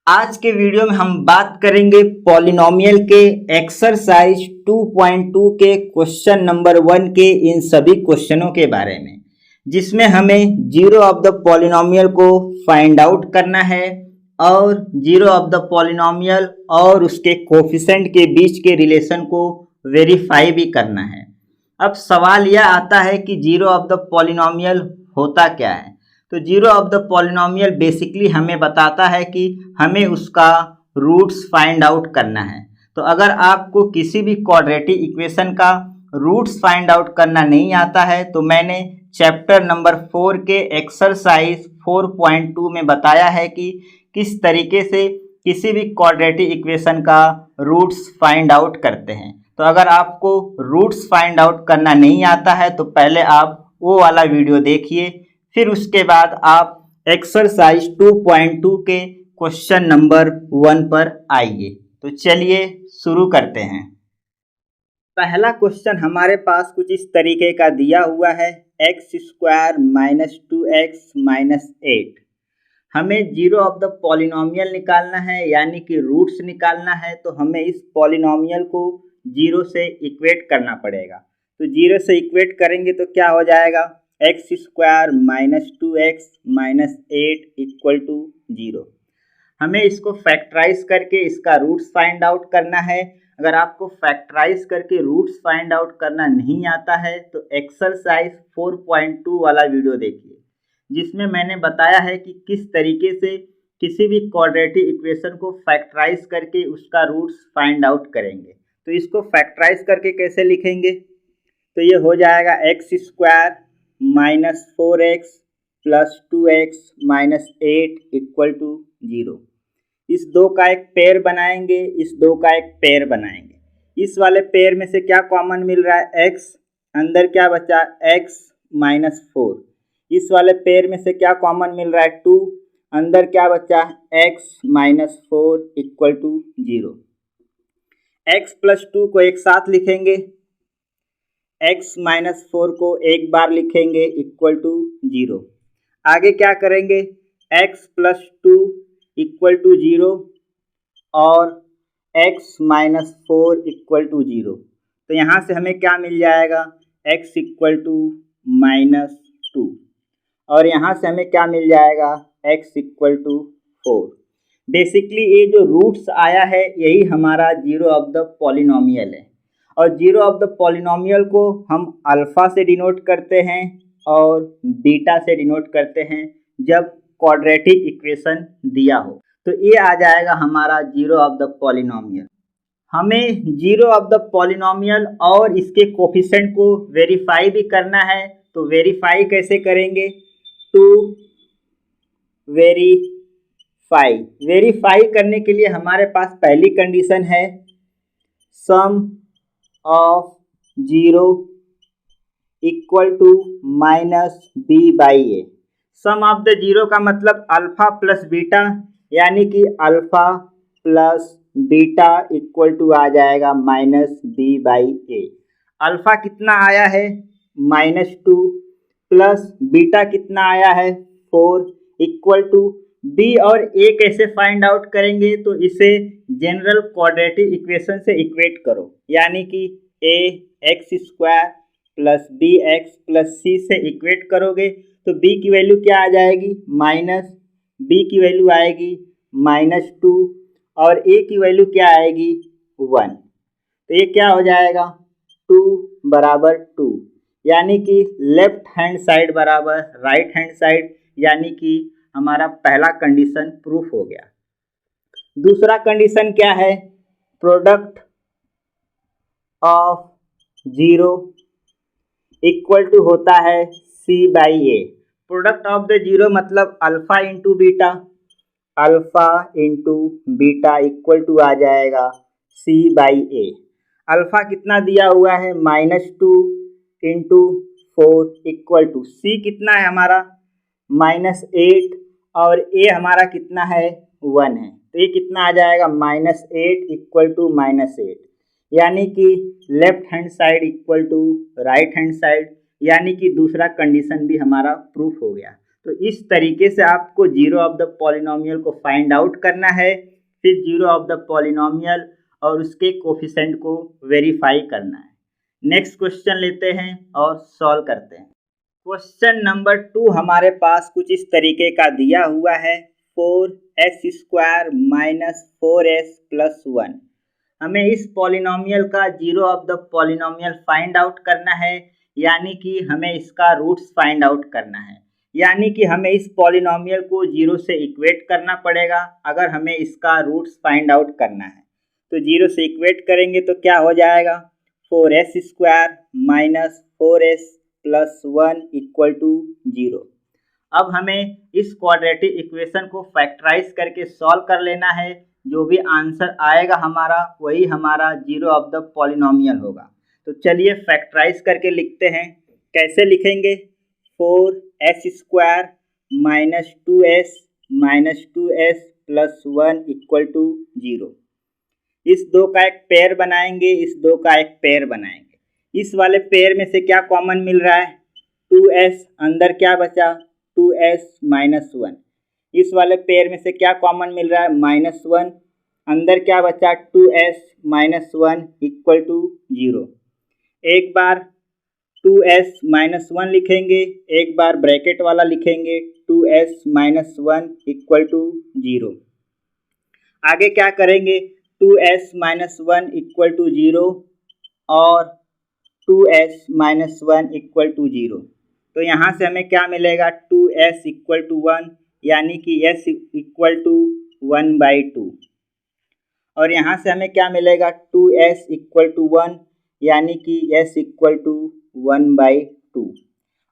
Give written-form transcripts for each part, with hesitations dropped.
आज के वीडियो में हम बात करेंगे पॉलिनोमियल के एक्सरसाइज 2.2 के क्वेश्चन नंबर 1 के इन सभी क्वेश्चनों के बारे में, जिसमें हमें जीरो ऑफ द पॉलिनोमियल को फाइंड आउट करना है और जीरो ऑफ द पॉलिनोमियल और उसके कोफिशिएंट के बीच के रिलेशन को वेरीफाई भी करना है। अब सवाल यह आता है कि जीरो ऑफ द पॉलिनोमियल होता क्या है। तो zero of the polynomial basically हमें बताता है कि हमें उसका रूट्स फाइंड आउट करना है। तो अगर आपको किसी भी क्वाड्रेटिक इक्वेशन का रूट्स फाइंड आउट करना नहीं आता है तो मैंने चैप्टर नंबर 4 के एक्सरसाइज 4.2 में बताया है कि किस तरीके से किसी भी क्वाड्रेटिक इक्वेशन का रूट्स फाइंड आउट करते हैं। तो अगर आपको रूट्स फाइंड आउट करना नहीं आता है तो पहले आप वो वाला वीडियो देखिए, फिर उसके बाद आप एक्सरसाइज 2.2 के क्वेश्चन नंबर 1 पर आइए। तो चलिए शुरू करते हैं। पहला क्वेश्चन हमारे पास कुछ इस तरीके का दिया हुआ है, x² - 2x - 8। हमें जीरो ऑफ द पॉलिनोमियल निकालना है, यानी कि रूट्स निकालना है। तो हमें इस पॉलिनोमियल को जीरो से इक्वेट करना पड़ेगा। तो जीरो से इक्वेट करेंगे तो क्या हो जाएगा, x² - 2x - 8 = 0। हमें इसको फैक्टराइज करके इसका रूट्स फाइंड आउट करना है। अगर आपको फैक्टराइज करके रूट्स फाइंड आउट करना नहीं आता है तो एक्सरसाइज 4.2 वाला वीडियो देखिए, जिसमें मैंने बताया है कि किस तरीके से किसी भी क्वाड्रेटिक इक्वेशन को फैक्टराइज करके उसका रूट्स फाइंड आउट करेंगे। तो इसको फैक्टराइज करके कैसे लिखेंगे, तो ये हो जाएगा x² - 4x + 2x - 8 = 0। इस दो का एक पेयर बनाएंगे, इस दो का एक पेयर बनाएंगे। इस वाले पेयर में से क्या कॉमन मिल रहा है, x, अंदर क्या बचा, x - 4। इस वाले पेयर में से क्या कॉमन मिल रहा है, 2, अंदर क्या बचा, x - 4 = 0। x + 2 को एक साथ लिखेंगे, x - 4 को एक बार लिखेंगे = 0। आगे क्या करेंगे, x + 2 = 0 और x - 4 = 0। तो यहाँ से हमें क्या मिल जाएगा, x = -2 और यहाँ से हमें क्या मिल जाएगा, x = 4। बेसिकली ये जो रूट्स आया है यही हमारा जीरो ऑफ द पॉलिनोमियल है। और जीरो ऑफ द पॉलिनोमियल को हम अल्फ़ा से डिनोट करते हैं और बीटा से डिनोट करते हैं जब क्वाड्रेटिक इक्वेशन दिया हो। तो ये आ जाएगा हमारा जीरो ऑफ द पॉलिनोमियल। हमें जीरो ऑफ द पॉलिनोमियल और इसके कोफिशिएंट को वेरीफाई भी करना है। तो वेरीफाई कैसे करेंगे, टू वेरीफाई करने के लिए हमारे पास पहली कंडीशन है, sum of zero = -b/a। Sum of the zero का मतलब अल्फा प्लस बीटा, यानी कि अल्फा प्लस बीटा इक्वल आ जाएगा -b/a। अल्फा कितना आया है, -2, प्लस बीटा कितना आया है, 4 = b। और a कैसे फाइंड आउट करेंगे, तो इसे जनरल क्वाड्रेटिक इक्वेशन से इक्वेट करो, यानी कि ax² + bx + c से इक्वेट करोगे तो b की वैल्यू क्या आ जाएगी, b की वैल्यू आएगी -2 और a की वैल्यू क्या आएगी, 1। तो ये क्या हो जाएगा, 2 = 2, यानी कि लेफ्ट हैंड साइड बराबर राइट हैंड साइड, यानी कि हमारा पहला कंडीशन प्रूफ हो गया। दूसरा कंडीशन क्या है, प्रोडक्ट ऑफ जीरो = होता है c/a। Product of the zero मतलब alpha into beta, alpha into beta equal आ जाएगा c/a। अल्फा कितना दिया हुआ है, -2 इंटू 4 = c कितना है हमारा, -8 और a हमारा कितना है, 1 है। तो ये कितना आ जाएगा, -8 = -8, यानी कि left hand side equal to right hand side, यानी कि दूसरा कंडीशन भी हमारा प्रूफ हो गया। तो इस तरीके से आपको जीरो ऑफ द पॉलिनोमियल को फाइंड आउट करना है, फिर जीरो ऑफ द पॉलिनोमियल और उसके कोफिशिएंट को वेरीफाई करना है। नेक्स्ट क्वेश्चन लेते हैं और सॉल्व करते हैं। क्वेश्चन नंबर 2 हमारे पास कुछ इस तरीके का दिया हुआ है, 4s² माइनस 4s प्लस 1। हमें इस पॉलिनोमियल का zero of the polynomial find out करना है, यानी कि हमें इसका रूट्स फाइंड आउट करना है, यानी कि हमें इस पॉलिनोमियल को जीरो से इक्वेट करना पड़ेगा अगर हमें इसका रूट्स फाइंड आउट करना है। तो जीरो से इक्वेट करेंगे तो क्या हो जाएगा, 4s² minus 4s plus 1 equal to 0। अब हमें इस क्वाड्रेटिक इक्वेशन को फैक्टराइज करके सॉल्व कर लेना है। जो भी आंसर आएगा हमारा वही हमारा जीरो ऑफ द पॉलिनोमियल होगा। तो चलिए फैक्टराइज करके लिखते हैं। कैसे लिखेंगे, 4s² minus 2s plus 1 equal to 0। इस दो का एक पेयर बनाएंगे, इस दो का एक पेयर बनाएंगे। इस वाले पेयर में से क्या कॉमन मिल रहा है, 2s, अंदर क्या बचा 2s माइनस 1। इस वाले पेयर में से क्या कॉमन मिल रहा है, -1, अंदर क्या बचा 2s माइनस 1 इक्वल टू 0। एक बार 2s माइनस 1 लिखेंगे, एक बार ब्रैकेट वाला लिखेंगे 2s माइनस 1 इक्वल टू 0। आगे क्या करेंगे, 2s माइनस 1 इक्वल टू 0 और 2s माइनस 1 इक्वल टू 0। तो यहाँ से हमें क्या मिलेगा, 2s इक्वल टू 1, यानी कि s इक्वल टू 1/2। और यहाँ से हमें क्या मिलेगा, 2s इक्वल टू 1, यानी कि s इक्वल टू 1/2।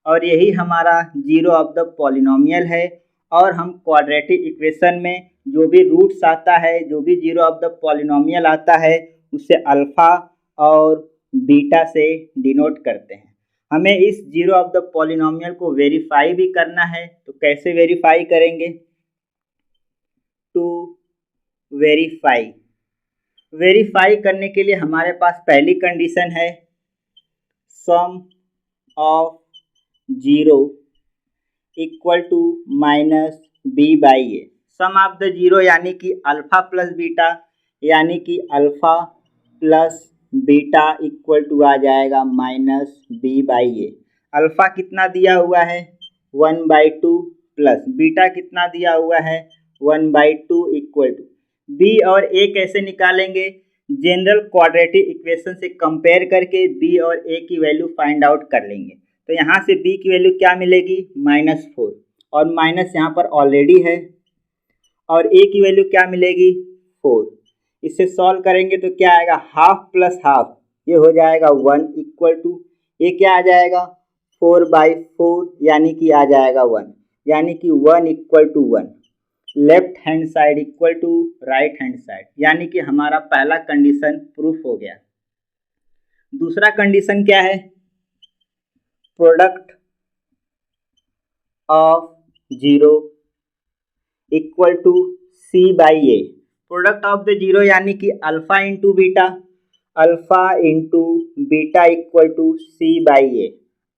और यही हमारा जीरो ऑफ द पॉलिनोमियल है। और हम क्वाड्रेटिक इक्वेशन में जो भी रूट्स आता है, जो भी जीरो ऑफ द पॉलिनोमियल आता है, उसे अल्फा और बीटा से डिनोट करते हैं। हमें इस जीरो ऑफ द पॉलिनोमियल को वेरीफाई भी करना है। तो कैसे वेरीफाई करेंगे, टू वेरीफाई करने के लिए हमारे पास पहली कंडीशन है, sum of zero equal to minus b/a। Sum of the zero यानी कि अल्फा प्लस बीटा, यानी कि alpha plus beta equal to आ जाएगा माइनस b/a। अल्फा कितना दिया हुआ है 1/2 प्लस बीटा कितना दिया हुआ है 1/2 इक्वल टू b और a कैसे निकालेंगे, जनरल क्वाड्रेटिक इक्वेशन से कंपेयर करके b और a की वैल्यू फाइंड आउट कर लेंगे। तो यहाँ से b की वैल्यू क्या मिलेगी, -4, और माइनस यहाँ पर ऑलरेडी है, और a की वैल्यू क्या मिलेगी 4। इससे सॉल्व करेंगे तो क्या आएगा, हाफ प्लस हाफ, ये हो जाएगा 1 इक्वल टू ये क्या आ जाएगा 4/4, यानी कि आ जाएगा 1, यानी कि 1 equal to 1। Left hand side equal to right hand side, यानी कि हमारा पहला कंडीशन प्रूफ हो गया। दूसरा कंडीशन क्या है, product of zero equal to c/a। Product of the zero यानी कि alpha into beta equal to c/a।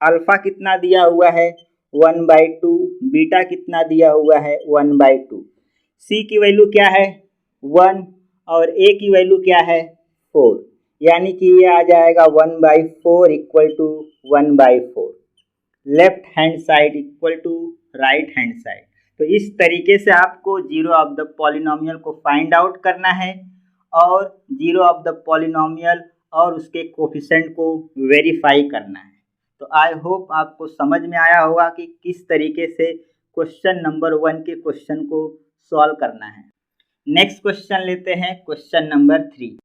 Alpha कितना दिया हुआ है 1/2, बीटा कितना दिया हुआ है 1/2। c की वैल्यू क्या है 1 और a की वैल्यू क्या है 4, यानी कि ये आ जाएगा 1/4 equal to 1/4। Left hand side equal to right hand side. तो इस तरीके से आपको जीरो ऑफ द पॉलिनोमियल को फाइंड आउट करना है और जीरो ऑफ द पॉलिनोमियल और उसके कोफिशिएंट को वेरीफाई करना है। तो आई होप आपको समझ में आया होगा कि किस तरीके से क्वेश्चन नंबर 1 के क्वेश्चन को सॉल्व करना है। नेक्स्ट क्वेश्चन लेते हैं, क्वेश्चन नंबर 3।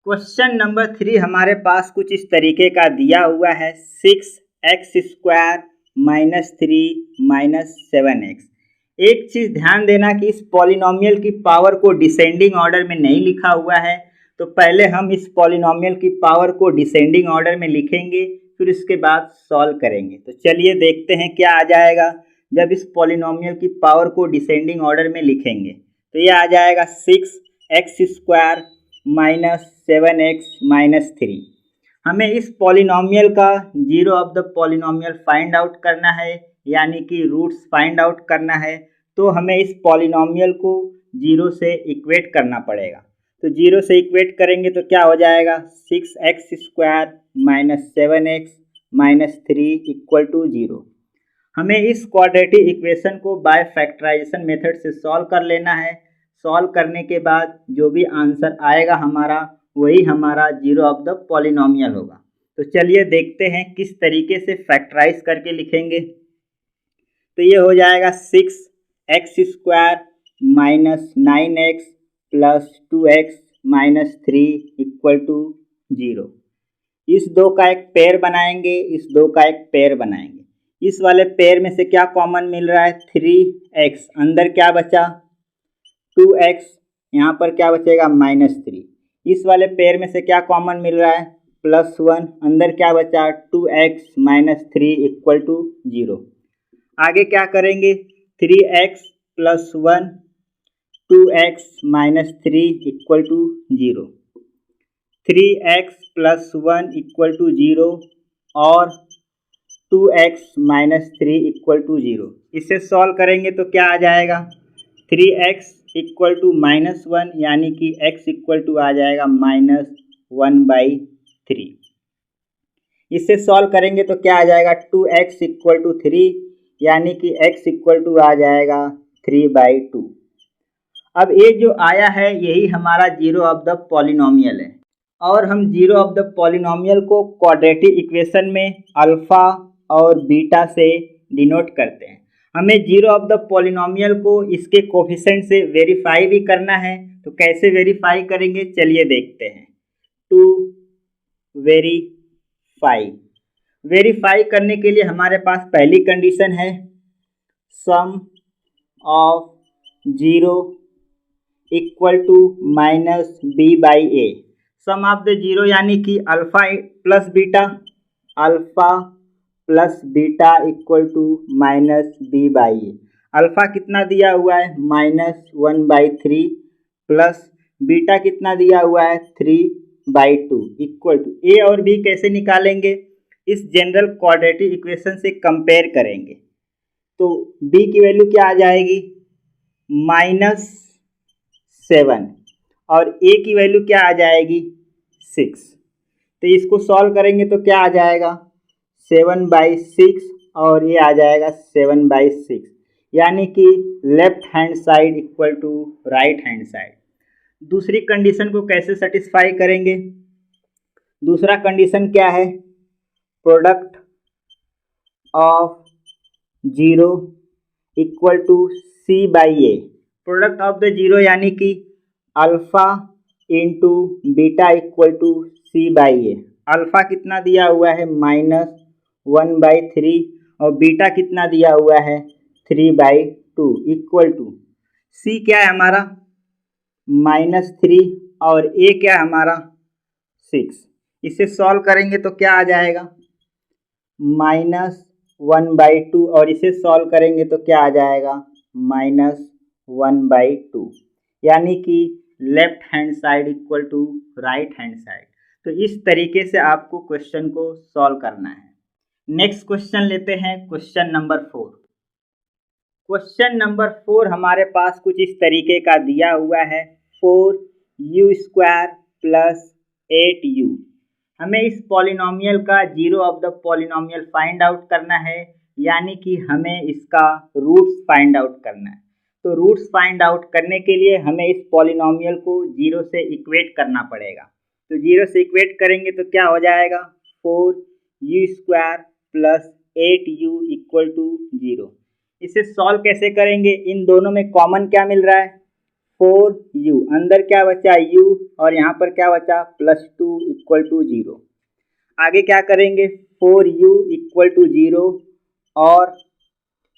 क्वेश्चन नंबर 3 हमारे पास कुछ इस तरीके का दिया हुआ है, 6x² माइनस 3 माइनस 7x। एक चीज़ ध्यान देना कि इस पॉलिनोमियल की पावर को डिसेंडिंग ऑर्डर में नहीं लिखा हुआ है। तो पहले हम इस पॉलिनोमियल की पावर को डिसेंडिंग ऑर्डर में लिखेंगे, फिर उसके बाद सॉल्व करेंगे। तो चलिए देखते हैं क्या आ जाएगा जब इस पॉलिनोमियल की पावर को डिसेंडिंग ऑर्डर में लिखेंगे। तो ये आ जाएगा 6x² माइनस 7x माइनस 3। हमें इस पॉलिनोमियल का zero of the polynomial find out करना है, यानी कि रूट्स फाइंड आउट करना है, तो हमें इस पॉलिनोमियल को 0 से इक्वेट करना पड़ेगा। तो 0 से इक्वेट करेंगे तो क्या हो जाएगा, 6x² minus 7x minus 3 equal to 0। हमें इस क्वाड्रेटिक इक्वेशन को बाय फैक्टराइजेशन मेथड से सॉल्व कर लेना है। सॉल्व करने के बाद जो भी आंसर आएगा हमारा, वही हमारा 0 ऑफ द पॉलिनोमियल होगा। तो चलिए देखते हैं किस तरीके से फैक्टराइज करके लिखेंगे। तो ये हो जाएगा 6x² minus 9x plus 2x minus 3 equal to 0। इस दो का एक पेयर बनाएंगे, इस दो का एक पेयर बनाएंगे। इस वाले पेयर में से क्या कॉमन मिल रहा है, 3x, अंदर क्या बचा 2x, यहाँ पर क्या बचेगा -3। इस वाले पेयर में से क्या कॉमन मिल रहा है, +1, अंदर क्या बचा 2x माइनस 3 इक्वल टू 0। आगे क्या करेंगे, 3x + 1 2x minus 3 equal to 0, 3x + 1 equal to 0 और 2x माइनस 3 इक्वल टू 0। इसे सॉल्व करेंगे तो क्या आ जाएगा, 3x इक्वल टू -1 यानी कि x इक्वल टू आ जाएगा -1/3। इसे सॉल्व करेंगे तो क्या आ जाएगा, 2x इक्वल टू 3 यानी कि x इक्वल टू आ जाएगा 3/2। अब ये जो आया है यही हमारा 0 ऑफ द पॉलिनोमियल है, और हम 0 ऑफ द पॉलिनोमियल को क्वाड्रेटिक इक्वेशन में अल्फा और बीटा से डिनोट करते हैं। हमें 0 ऑफ द पॉलिनोमियल को इसके कोफिशिएंट से वेरीफाई भी करना है। तो कैसे वेरीफाई करेंगे, चलिए देखते हैं। टू वेरीफाई करने के लिए हमारे पास पहली कंडीशन है, sum of 0 equal to -b/a। Sum of the 0 यानी कि alpha plus beta equal to -b/a। Alpha कितना दिया हुआ है, -1/3 प्लस बीटा कितना दिया हुआ है 3/2 इक्वल टू ए और बी कैसे निकालेंगे, इस जनरल क्वाड्रेटिक इक्वेशन से कंपेयर करेंगे। तो b की वैल्यू क्या आ जाएगी, -7 और a की वैल्यू क्या आ जाएगी 6। तो इसको सॉल्व करेंगे तो क्या आ जाएगा 7/6 और ये आ जाएगा 7/6, यानी कि left hand side equal to right hand side. दूसरी कंडीशन को कैसे सेटिस्फाई करेंगे, दूसरा कंडीशन क्या है, product of 0 equal to c/a। Product of the 0 यानी कि alpha into beta equal to c/a। Alpha कितना दिया हुआ है -1/3 और बीटा कितना दिया हुआ है 3/2 इक्वल टू c क्या है हमारा -3 और a क्या है हमारा 6। इसे सॉल्व करेंगे तो क्या आ जाएगा -1/2 और इसे सॉल्व करेंगे तो क्या आ जाएगा -1/2, यानी कि left hand side equal to right hand side. तो इस तरीके से आपको क्वेश्चन को सॉल्व करना है। नेक्स्ट क्वेश्चन लेते हैं, क्वेश्चन नंबर 4। क्वेश्चन नंबर 4 हमारे पास कुछ इस तरीके का दिया हुआ है, 4u² + 8u। हमें इस पॉलिनोमियल का 0 of the polynomial find out करना है, यानी कि हमें इसका रूट्स फाइंड आउट करना है। तो रूट्स फाइंड आउट करने के लिए हमें इस पॉलिनोमियल को 0 से इक्वेट करना पड़ेगा। तो 0 से इक्वेट करेंगे तो क्या हो जाएगा 4u² + 8u इक्वल टू 0। इसे सॉल्व कैसे करेंगे, इन दोनों में कॉमन क्या मिल रहा है 4u, अंदर क्या बचा u और यहाँ पर क्या बचा +2 इक्वल टू 0। आगे क्या करेंगे 4u इक्वल टू 0 और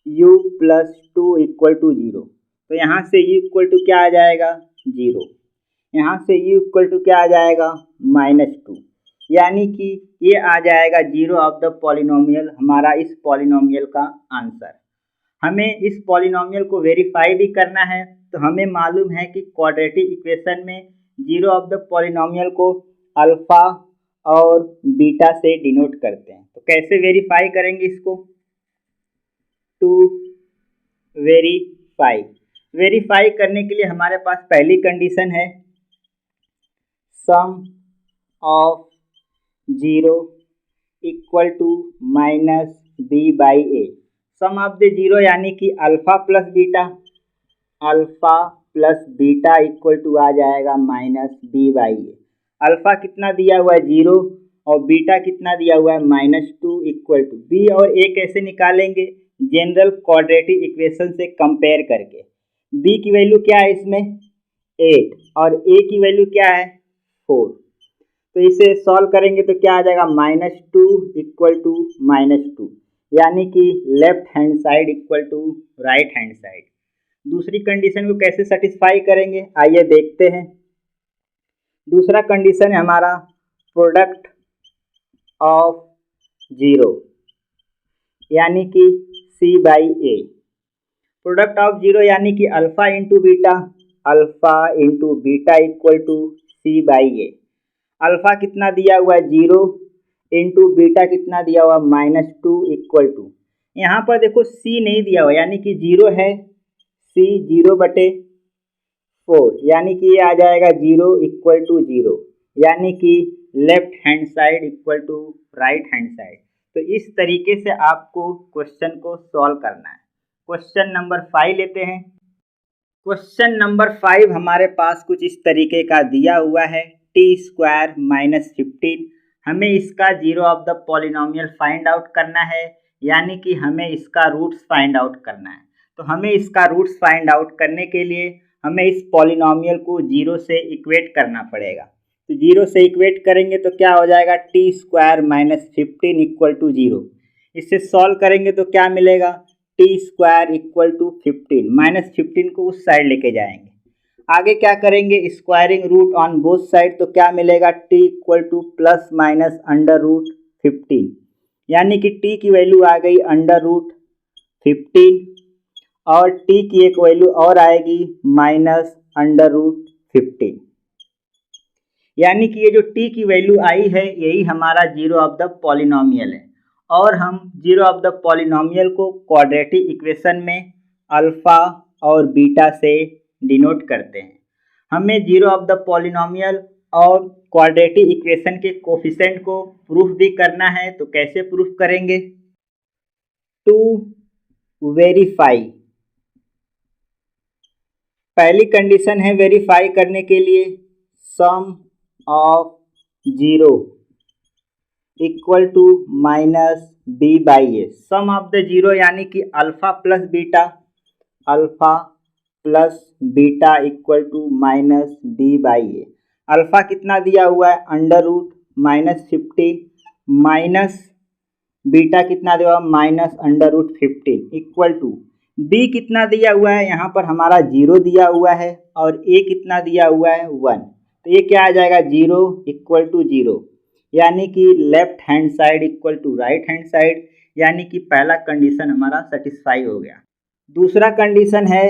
u + 2 इक्वल टू 0। तो यहाँ से u इक्वल टू क्या आ जाएगा 0, यहाँ से u इक्वल टू क्या आ जाएगा -2, यानी कि ये आ जाएगा 0 ऑफ द पॉलिनोमियल, हमारा इस पॉलिनोमियल का आंसर। हमें इस पॉलिनोमियल को वेरीफाई भी करना है। तो हमें मालूम है कि क्वाड्रेटिक इक्वेशन में 0 ऑफ द पॉलिनोमियल को अल्फा और बीटा से डिनोट करते हैं। तो कैसे वेरीफाई करेंगे इसको, टू वेरीफाई। वेरीफाई करने के लिए हमारे पास पहली कंडीशन है sum of 0 equal to minus B by A. Sum of the 0 यानी कि alpha plus beta equal to आ जाएगा minus B by A. Alpha कितना दिया हुआ है 0 और बीटा कितना दिया हुआ है -2 इक्वल टू बी और ए कैसे निकालेंगे, जनरल क्वाड्रेटिक इक्वेशन से कंपेयर करके। बी की वैल्यू क्या है इसमें 8 और ए की वैल्यू क्या है 4। तो इसे सॉल्व करेंगे तो क्या आ जाएगा -2 इक्वल टू -2 यानी कि left hand side equal to right hand side. दूसरी कंडीशन को कैसे सेटिस्फाई करेंगे आइए देखते हैं। दूसरा कंडीशन है हमारा प्रोडक्ट ऑफ 0 यानी कि c by a. Product of 0 यानी कि alpha into beta equal to c by A. Alpha कितना दिया हुआ है 0 इंटू बीटा कितना दिया हुआ -2 इक्वल टू, यहाँ पर देखो c नहीं दिया हुआ यानी कि 0 है, c 0/4 यानी कि ये आ जाएगा 0 इक्वल टू 0 यानी कि left hand side equal to right hand side. तो इस तरीके से आपको क्वेश्चन को सॉल्व करना है। क्वेश्चन नंबर 5 लेते हैं। क्वेश्चन नंबर 5 हमारे पास कुछ इस तरीके का दिया हुआ है t² -15। हमें इसका 0 of the polynomial find out करना है यानी कि हमें इसका रूट्स फाइंड आउट करना है। तो हमें इसका रूट्स फाइंड आउट करने के लिए हमें इस पॉलिनोमियल को 0 से इक्वेट करना पड़ेगा। तो 0 से इक्वेट करेंगे तो क्या हो जाएगा t² -15 इक्वल टू 0। इससे सॉल्व करेंगे तो क्या मिलेगा t² इक्वल टू 15, -15 को उस साइड लेके जाएंगे। आगे क्या करेंगे squaring root on both side, तो क्या मिलेगा t इक्वल टू ±√15 यानी कि t की वैल्यू आ गई √15 और t की एक वैल्यू और आएगी -√15 यानी कि ये जो t की वैल्यू आई है यही हमारा 0 ऑफ द पॉलिनोमियल है। और हम 0 ऑफ द पॉलिनोमियल को क्वाड्रेटिक इक्वेशन में अल्फा और बीटा से डिनोट करते हैं। हमें 0 ऑफ द पॉलिनोमियल और क्वाड्रेटिक इक्वेशन के कोफिशिएंट को प्रूफ भी करना है। तो कैसे प्रूफ करेंगे, टू वेरीफाई। पहली कंडीशन है वेरीफाई करने के लिए sum of 0 equal to -b by A. Sum of the 0 यानी कि alpha plus beta equal to -b by A. Alpha कितना दिया हुआ है √-15 माइनस बीटा कितना दिया हुआ है -√15 इक्वल टू b कितना दिया हुआ है, यहाँ पर हमारा 0 दिया हुआ है और a कितना दिया हुआ है 1। तो ये क्या आ जाएगा 0 इक्वल टू 0 यानी कि left hand side equal to right hand side यानी कि पहला कंडीशन हमारा सेटिस्फाई हो गया। दूसरा कंडीशन है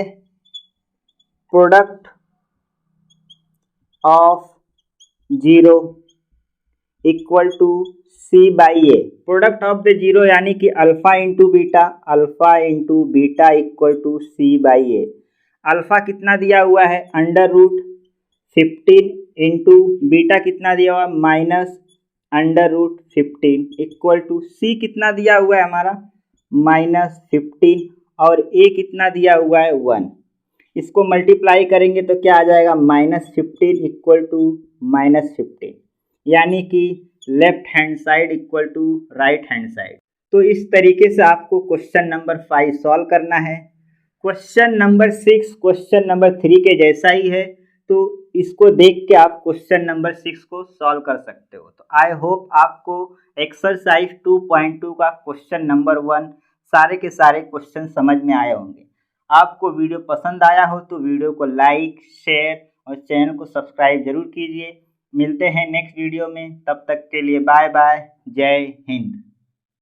product of 0 equal to c by a. Product of the 0 यानी कि alpha into beta equal to c by A. Alpha कितना दिया हुआ है √15 इंटू बीटा कितना दिया हुआ है -√15 इक्वल टू c कितना दिया हुआ है हमारा -15 और a कितना दिया हुआ है 1। इसको मल्टीप्लाई करेंगे तो क्या आ जाएगा -15 इक्वल टू -15 यानी कि left hand side equal to right hand side. तो इस तरीके से आपको क्वेश्चन नंबर 5 सॉल्व करना है। क्वेश्चन नंबर 6 क्वेश्चन नंबर 3 के जैसा ही है, तो इसको देख के आप क्वेश्चन नंबर 6 को सॉल्व कर सकते हो। तो आई होप आपको एक्सरसाइज 2.2 का क्वेश्चन नंबर 1 सारे के सारे क्वेश्चन समझ में आए होंगे। आपको वीडियो पसंद आया हो तो वीडियो को लाइक, शेयर और चैनल को सब्सक्राइब जरूर कीजिए। मिलते हैं नेक्स्ट वीडियो में, तब तक के लिए बाय बाय, जय हिंद।